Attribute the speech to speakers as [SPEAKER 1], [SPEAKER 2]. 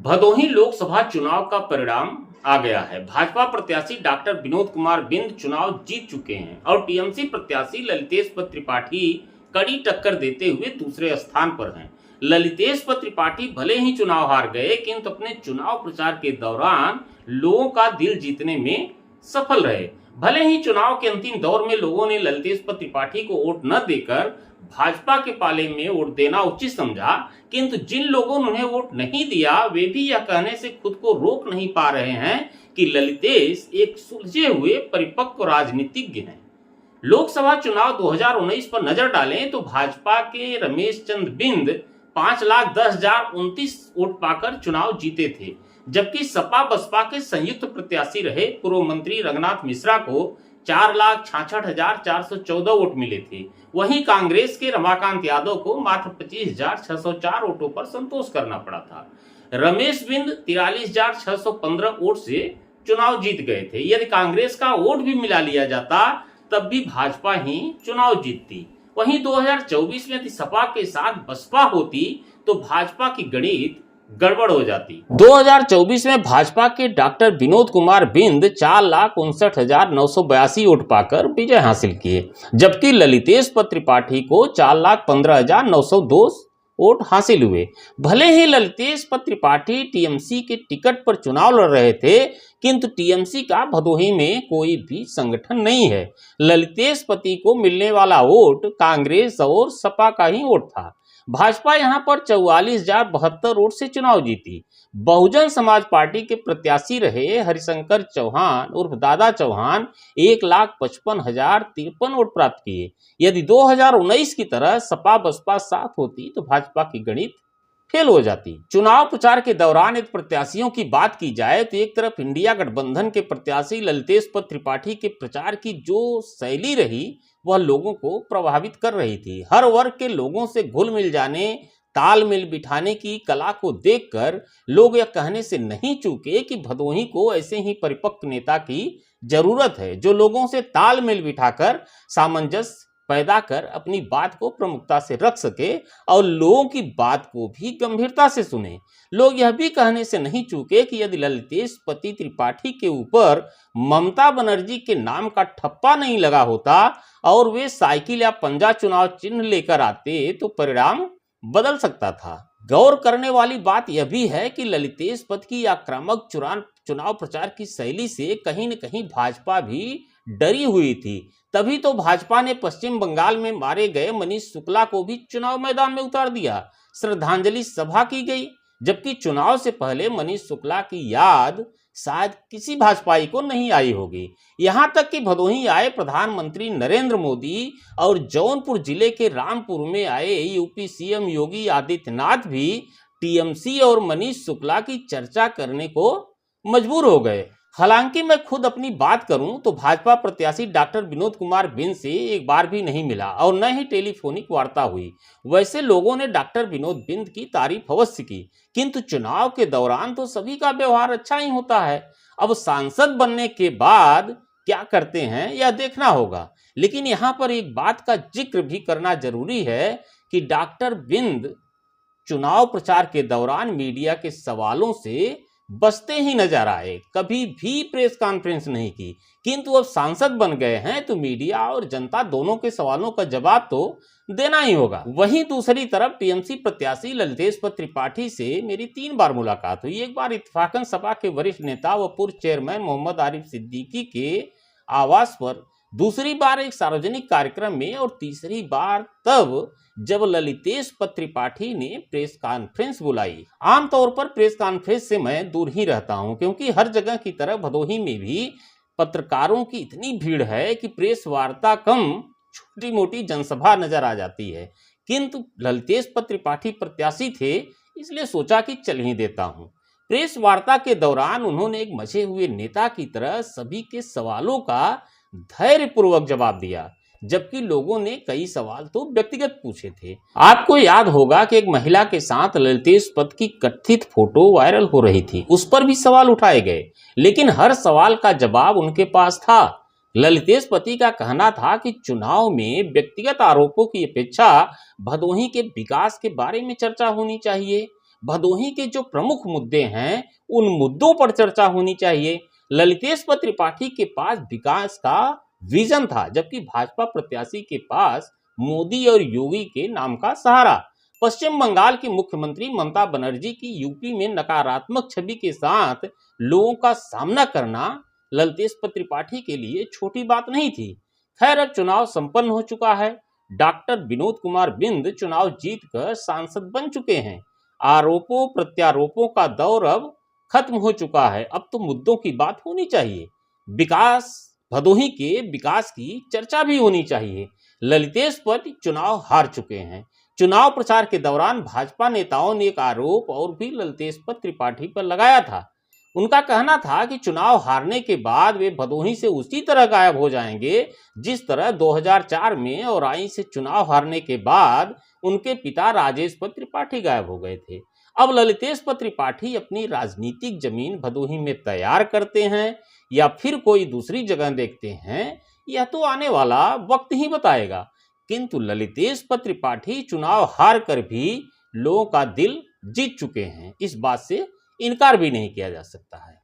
[SPEAKER 1] भदोही लोकसभा चुनाव का परिणाम आ गया है। भाजपा प्रत्याशी डॉक्टर विनोद कुमार बिंद चुनाव जीत चुके हैं और टीएमसी प्रत्याशी ललितेश त्रिपाठी कड़ी टक्कर देते हुए दूसरे स्थान पर हैं। ललितेश त्रिपाठी भले ही चुनाव हार गए, किंतु अपने चुनाव प्रचार के दौरान लोगों का दिल जीतने में सफल रहे। भले ही चुनाव के अंतिम दौर में लोगों ने ललितेश त्रिपाठी को वोट न देकर भाजपा के पाले में वोट देना उचित समझा, किंतु जिन लोगों ने उन्हें वोट नहीं दिया वे भी यह कहने से खुद को रोक नहीं पा रहे हैं कि ललितेश एक सुलझे हुए परिपक्व राजनीतिज्ञ हैं। लोकसभा चुनाव 2019 पर नजर डालें तो भाजपा के रमेश चंद्र बिंद 5,10,029 वोट पाकर चुनाव जीते थे, जबकि सपा बसपा के संयुक्त प्रत्याशी रहे पूर्व मंत्री रंगनाथ मिश्रा को 4,66,414 वोट मिले थे। वहीं कांग्रेस के रमाकांत यादव को मात्र 25,604 वोटों पर संतोष करना पड़ा था। रमेश बिंद 43,615 वोट से चुनाव जीत गए थे। यदि कांग्रेस का वोट भी मिला लिया जाता तब भी भाजपा ही चुनाव जीतती। वहीं 2024 में यदि सपा के साथ बसपा होती तो भाजपा की गणित गड़बड़ हो जाती। 2024 में भाजपा के डॉक्टर विनोद कुमार बिंद 4,59,982 वोट पाकर विजय हासिल किए, जबकि ललितेश त्रिपाठी को 4,15,902 वोट हासिल हुए। भले ही ललितेश त्रिपाठी टीएमसी के टिकट पर चुनाव लड़ रहे थे, किंतु टीएमसी का भदोही में कोई भी संगठन नहीं है। ललितेश को मिलने वाला वोट कांग्रेस और सपा का ही वोट था। भाजपा यहां पर 44,072 वोट से चुनाव जीती। बहुजन समाज पार्टी के प्रत्याशी रहे हरिशंकर चौहान उर्फ दादा चौहान 1,55,053 वोट प्राप्त किए। यदि 2019 की तरह सपा बसपा साथ होती तो भाजपा की गणित फेल हो जाती। चुनाव प्रचार के दौरान यदि प्रत्याशियों की बात की जाए तो एक तरफ इंडिया गठबंधन के प्रत्याशी ललितेश त्रिपाठी के प्रचार की जो शैली रही वह लोगों को प्रभावित कर रही थी। हर वर्ग के लोगों से घुल मिल जाने, तालमेल बिठाने की कला को देखकर लोग यह कहने से नहीं चूके कि भदोही को ऐसे ही परिपक्व नेता की जरूरत है, जो लोगों से तालमेल बिठाकर सामंजस्य पैदा कर अपनी बात को प्रमुखता से रख सके और लोगों की बात को भी गंभीरता से सुने। लोग यह भी कहने से नहीं चूके कि यदि ललितेश त्रिपाठी के ऊपर ममता बनर्जी के नाम का ठप्पा नहीं लगा होता और वे साइकिल या पंजा चुनाव चिन्ह लेकर आते तो परिणाम बदल सकता था। गौर करने वाली बात यह भी है कि ललितेश की आक्रामक चुनाव प्रचार की शैली से कहीं न कहीं भाजपा भी डरी हुई थी। तभी तो भाजपा ने पश्चिम बंगाल में मारे गए मनीष शुक्ला को भी चुनाव मैदान में उतार दिया। श्रद्धांजलि सभा की गई, जबकि चुनाव से पहले मनीष शुक्ला की याद शायद किसी भाजपाई को नहीं आई होगी। यहां तक कि भदोही आए प्रधानमंत्री नरेंद्र मोदी और जौनपुर जिले के रामपुर में आए यूपी सीएम योगी आदित्यनाथ भी टीएमसी और मनीष शुक्ला की चर्चा करने को मजबूर हो गए। हालांकि मैं खुद अपनी बात करूं तो भाजपा प्रत्याशी डॉक्टर विनोद कुमार बिंद से एक बार भी नहीं मिला और न ही टेलीफोनिक वार्ता हुई। वैसे लोगों ने डॉक्टर विनोद बिंद की तारीफ अवश्य की, किंतु चुनाव के दौरान तो सभी का व्यवहार अच्छा ही होता है। अब सांसद बनने के बाद क्या करते हैं यह देखना होगा, लेकिन यहाँ पर एक बात का जिक्र भी करना जरूरी है कि डॉक्टर बिंद चुनाव प्रचार के दौरान मीडिया के सवालों से बचते ही नजर आए, कभी भी प्रेस कॉन्फ्रेंस नहीं की। किंतु अब सांसद बन गए हैं तो मीडिया और जनता दोनों के सवालों का जवाब तो देना ही होगा। वहीं दूसरी तरफ टीएमसी प्रत्याशी ललितेश त्रिपाठी से मेरी 3 बार मुलाकात हुई। एक बार इत्तेफाकन सपा के वरिष्ठ नेता व पूर्व चेयरमैन मोहम्मद आरिफ सिद्दीकी के आवास पर, दूसरी बार एक सार्वजनिक कार्यक्रम में और तीसरी बार तब जब ललितेश त्रिपाठी ने प्रेस कॉन्फ्रेंस बुलाई। आमतौर पर प्रेस कॉन्फ्रेंस से मैं दूर ही रहता हूं, क्योंकि हर जगह की तरह भदोही में भी पत्रकारों की इतनी भीड़ है कि प्रेस वार्ता कम छोटी मोटी जनसभा नजर आ जाती है। किंतु ललितेश त्रिपाठी प्रत्याशी थे, इसलिए सोचा कि चल ही देता हूं। प्रेस वार्ता के दौरान उन्होंने एक मचे हुए नेता की तरह सभी के सवालों का धैर्यपूर्वक जवाब दिया, जबकि लोगों ने कई सवाल तो व्यक्तिगत पूछे थे। आपको याद होगा कि एक महिला के साथ ललितेश की कथित फोटो वायरल हो रही थी, उस पर भी सवाल उठाए गए, लेकिन हर सवाल का जवाब उनके पास था। ललितेश का कहना था कि चुनाव में व्यक्तिगत आरोपों की अपेक्षा भदोही के विकास के बारे में चर्चा होनी चाहिए। भदोही के जो प्रमुख मुद्दे हैं उन मुद्दों पर चर्चा होनी चाहिए। ललितेश त्रिपाठी के पास विकास का विजन था, जबकि भाजपा प्रत्याशी के पास मोदी और योगी के नाम का सहारा। पश्चिम बंगाल की मुख्यमंत्री ममता बनर्जी की यूपी में नकारात्मक छवि के साथ लोगों का सामना करना ललितेश त्रिपाठी के लिए छोटी बात नहीं थी। खैर, अब चुनाव संपन्न हो चुका है। डॉक्टर विनोद कुमार बिंद चुनाव जीतकर सांसद बन चुके हैं। आरोपों प्रत्यारोपों का दौर अब खत्म हो चुका है। अब तो मुद्दों की बात होनी चाहिए। विकास, भदोही के विकास की चर्चा भी होनी चाहिए। ललितेश चुनाव हार चुके हैं। चुनाव प्रचार के दौरान भाजपा नेताओं ने एक आरोप और भी ललितेश त्रिपाठी पर लगाया था। उनका कहना था कि चुनाव हारने के बाद वे भदोही से उसी तरह गायब हो जाएंगे जिस तरह 2004 में औराई से चुनाव हारने के बाद उनके पिता राजेश त्रिपाठी गायब हो गए थे। अब ललितेश त्रिपाठी अपनी राजनीतिक जमीन भदोही में तैयार करते हैं या फिर कोई दूसरी जगह देखते हैं, यह तो आने वाला वक्त ही बताएगा। किंतु ललितेश त्रिपाठी चुनाव हार कर भी लोगों का दिल जीत चुके हैं, इस बात से इनकार भी नहीं किया जा सकता है।